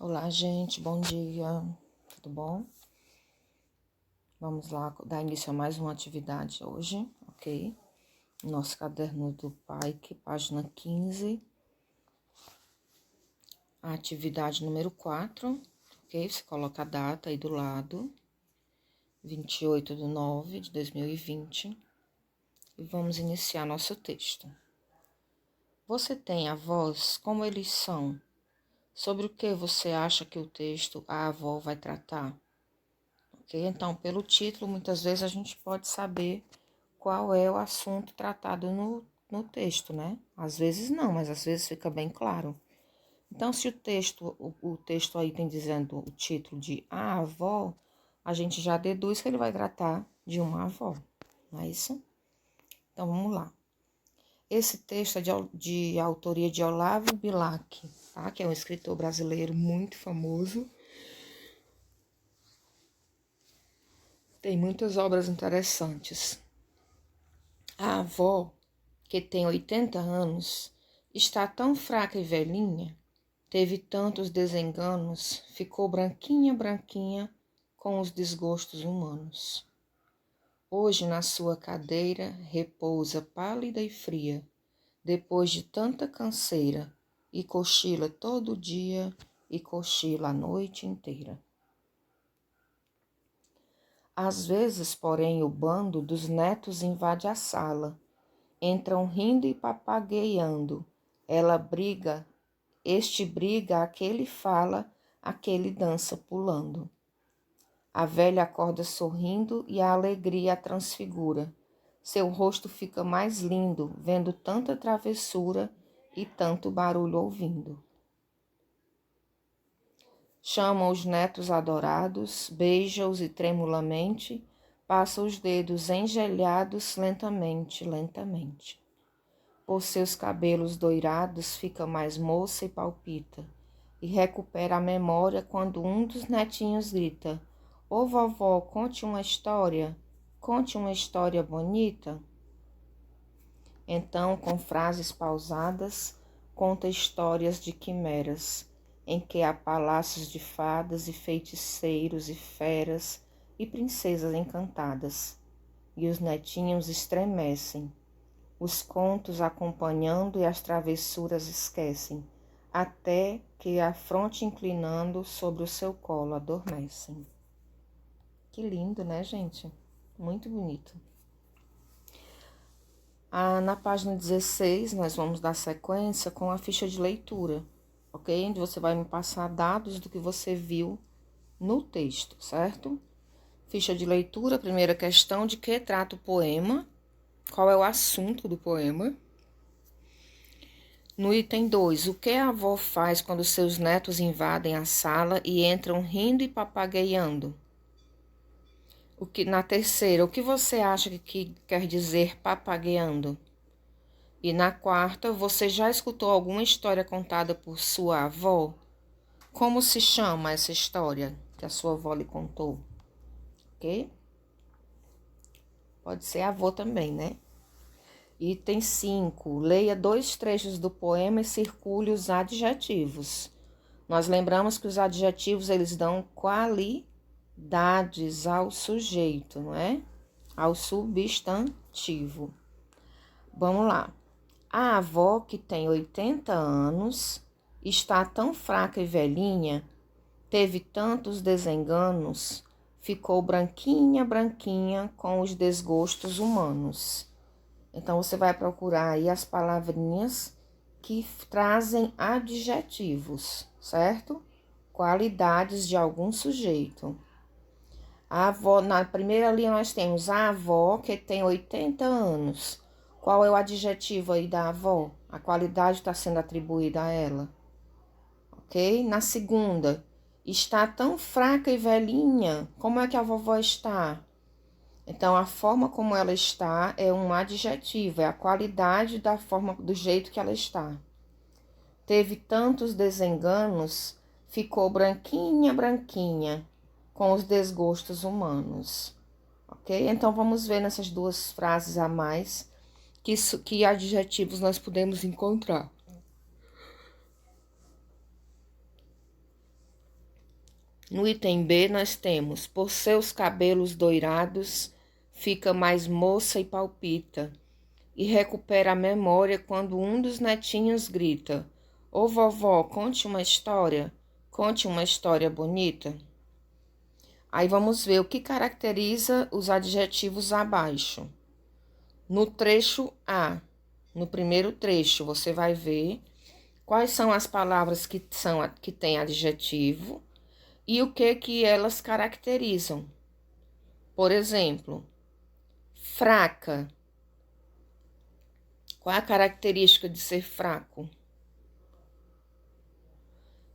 Olá, gente, bom dia, tudo bom? Vamos lá dar início a mais uma atividade hoje, ok? Nosso caderno do PAIC, página 15, a atividade número 4, ok? Você coloca a data aí do lado, 28/9/2020, e vamos iniciar nosso texto. Você tem avós? Como eles são? Sobre o que você acha que o texto A Avó vai tratar? Ok? Então, pelo título, muitas vezes a gente pode saber qual é o assunto tratado no texto, né? Às vezes não, mas às vezes fica bem claro. Então, se o texto aí tem dizendo o título de A Avó, a gente já deduz que ele vai tratar de uma avó, não é isso? Então, vamos lá. Esse texto é de autoria de Olavo Bilac, tá? Que é um escritor brasileiro muito famoso. Tem muitas obras interessantes. A avó, que tem 80 anos, está tão fraca e velhinha, teve tantos desenganos, ficou branquinha, branquinha com os desgostos humanos. Hoje na sua cadeira repousa pálida e fria, depois de tanta canseira, e cochila todo dia e cochila a noite inteira. Às vezes, porém, o bando dos netos invade a sala. Entram rindo e papagueando. Ela briga, este briga, aquele fala, aquele dança pulando. A velha acorda sorrindo e a alegria a transfigura. Seu rosto fica mais lindo, vendo tanta travessura e tanto barulho ouvindo. Chama os netos adorados, beija-os e tremulamente, passa os dedos engelhados lentamente, lentamente. Por seus cabelos doirados fica mais moça e palpita, e recupera a memória quando um dos netinhos grita: Ô vovó, conte uma história bonita. Então, com frases pausadas, conta histórias de quimeras, em que há palácios de fadas e feiticeiros e feras e princesas encantadas, e os netinhos estremecem, os contos acompanhando e as travessuras esquecem, até que a fronte inclinando sobre o seu colo adormecem. Que lindo, né, gente? Muito bonito. Na página 16, nós vamos dar sequência com a ficha de leitura, ok? Onde você vai me passar dados do que você viu no texto, certo? Ficha de leitura, primeira questão, de que trata o poema, qual é o assunto do poema. No item 2, o que a avó faz quando seus netos invadem a sala e entram rindo e papagueando? Na terceira, o que você acha que quer dizer papagueando? E na quarta, você já escutou alguma história contada por sua avó? Como se chama essa história que a sua avó lhe contou? Ok? Pode ser avô também, né? Item 5. Leia 2 trechos do poema e circule os adjetivos. Nós lembramos que os adjetivos, eles dão qualidades ao sujeito, não é? Ao substantivo. Vamos lá. A avó, que tem 80 anos, está tão fraca e velhinha, teve tantos desenganos, ficou branquinha, branquinha com os desgostos humanos. Então, você vai procurar aí as palavrinhas que trazem adjetivos, certo? Qualidades de algum sujeito. A avó, na primeira linha nós temos a avó que tem 80 anos. Qual é o adjetivo aí da avó? A qualidade está sendo atribuída a ela. Ok? Na segunda, está tão fraca e velhinha. Como é que a vovó está? Então, a forma como ela está é um adjetivo, é a qualidade da forma, do jeito que ela está. Teve tantos desenganos, ficou branquinha, branquinha, com os desgostos humanos. Ok? Então, vamos ver nessas 2 frases a mais que adjetivos nós podemos encontrar. No item B, nós temos: por seus cabelos doirados, fica mais moça e palpita, e recupera a memória quando um dos netinhos grita: Ô vovó, conte uma história bonita. Aí vamos ver o que caracteriza os adjetivos abaixo. No trecho A, no primeiro trecho, você vai ver quais são as palavras que têm adjetivo e o que elas caracterizam. Por exemplo, fraca. Qual é a característica de ser fraco?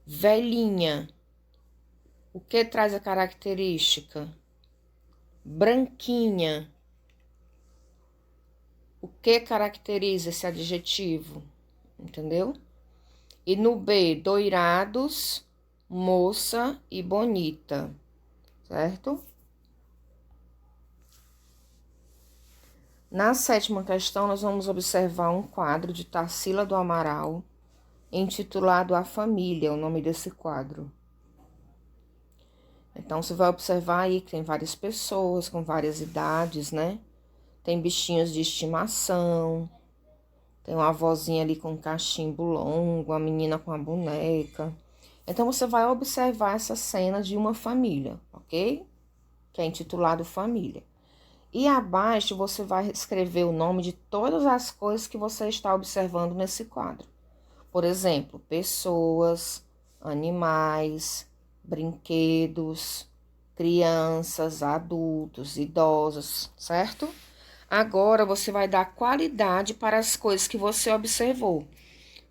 Velhinha. O que traz a característica? Branquinha. O que caracteriza esse adjetivo? Entendeu? E no B, doirados, moça e bonita, certo? Na sétima questão, nós vamos observar um quadro de Tarsila do Amaral, intitulado A Família, o nome desse quadro. Então, você vai observar aí que tem várias pessoas com várias idades, né? Tem bichinhos de estimação, tem uma avózinha ali com um cachimbo longo, uma menina com a boneca. Então, você vai observar essa cena de uma família, ok? Que é intitulado Família. E abaixo você vai escrever o nome de todas as coisas que você está observando nesse quadro. Por exemplo, pessoas, animais, brinquedos, crianças, adultos, idosos, certo? Agora você vai dar qualidade para as coisas que você observou.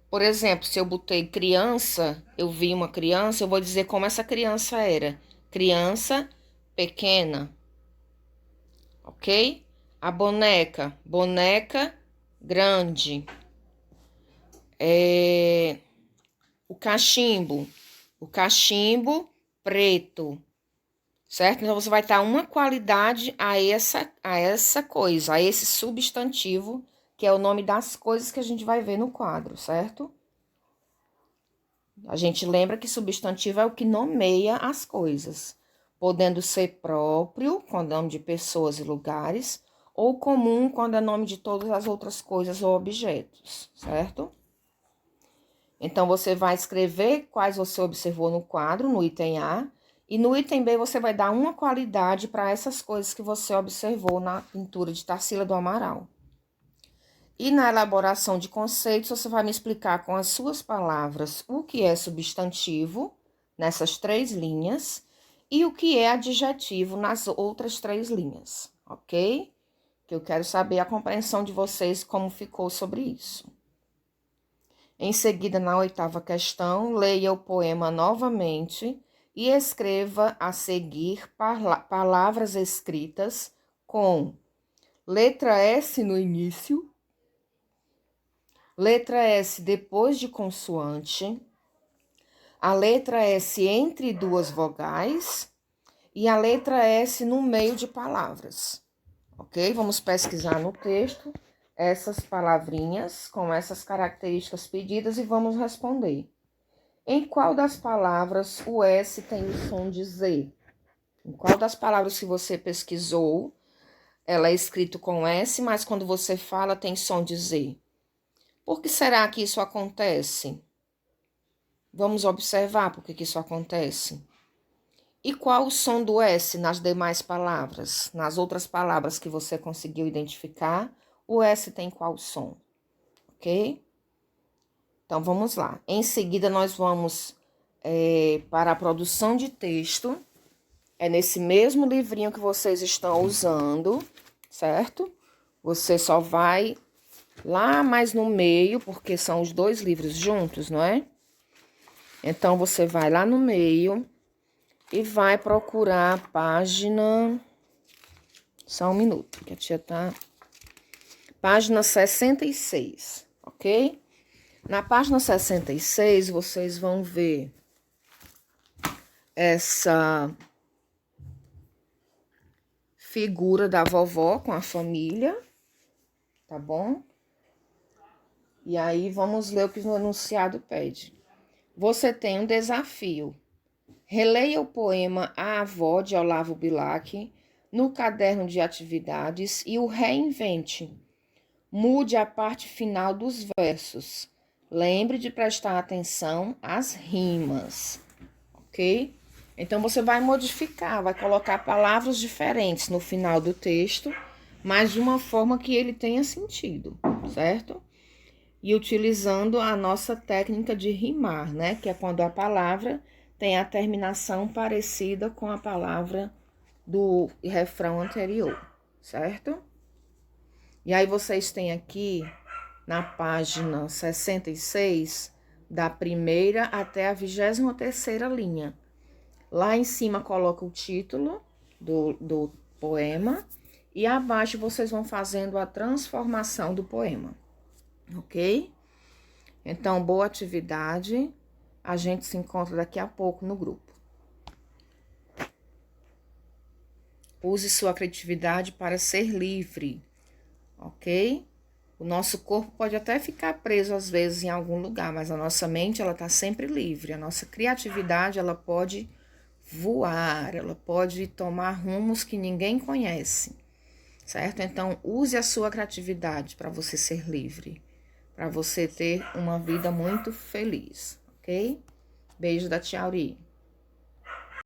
Por exemplo, se eu botei criança, eu vi uma criança, eu vou dizer como essa criança era. Criança pequena, ok? A boneca, boneca grande. O cachimbo preto, certo? Então, você vai dar uma qualidade a essa coisa, a esse substantivo, que é o nome das coisas que a gente vai ver no quadro, certo? A gente lembra que substantivo é o que nomeia as coisas, podendo ser próprio, quando é nome de pessoas e lugares, ou comum, quando é nome de todas as outras coisas ou objetos, certo? Então, você vai escrever quais você observou no quadro, no item A, e no item B você vai dar uma qualidade para essas coisas que você observou na pintura de Tarsila do Amaral. E na elaboração de conceitos, você vai me explicar com as suas palavras o que é substantivo, nessas 3 linhas, e o que é adjetivo nas outras 3 linhas, ok? Que eu quero saber a compreensão de vocês, como ficou sobre isso. Em seguida, na 8ª questão, leia o poema novamente e escreva a seguir palavras escritas com letra S no início, letra S depois de consoante, a letra S entre 2 vogais e a letra S no meio de palavras, ok? Vamos pesquisar no texto essas palavrinhas com essas características pedidas e vamos responder. Em qual das palavras o S tem o som de Z? Em qual das palavras que você pesquisou, ela é escrito com S, mas quando você fala tem som de Z? Por que será que isso acontece? Vamos observar por que isso acontece. E qual o som do S nas demais palavras? Nas outras palavras que você conseguiu identificar, o S tem qual som? Ok? Então, vamos lá. Em seguida, nós vamos para a produção de texto. É nesse mesmo livrinho que vocês estão usando, certo? Você só vai lá mais no meio, porque são os 2 livros juntos, não é? Então, você vai lá no meio e vai procurar a página... Só um minuto, que a tia tá... Página 66, ok? Na página 66, vocês vão ver essa figura da vovó com a família, tá bom? E aí, vamos ler o que o enunciado pede. Você tem um desafio. Releia o poema A Avó, de Olavo Bilac, no caderno de atividades e o reinvente. Mude a parte final dos versos. Lembre de prestar atenção às rimas, ok? Então, você vai modificar, vai colocar palavras diferentes no final do texto, mas de uma forma que ele tenha sentido, certo? E utilizando a nossa técnica de rimar, né? Que é quando a palavra tem a terminação parecida com a palavra do refrão anterior, certo? E aí, vocês têm aqui, na página 66, da primeira até a 23ª linha. Lá em cima coloca o título do poema e abaixo vocês vão fazendo a transformação do poema, ok? Então, boa atividade. A gente se encontra daqui a pouco no grupo. Use sua criatividade para ser livre, ok? O nosso corpo pode até ficar preso às vezes em algum lugar, mas a nossa mente, ela tá sempre livre. A nossa criatividade, ela pode voar, ela pode tomar rumos que ninguém conhece, certo? Então, use a sua criatividade para você ser livre, para você ter uma vida muito feliz, ok? Beijo da Tia Auri.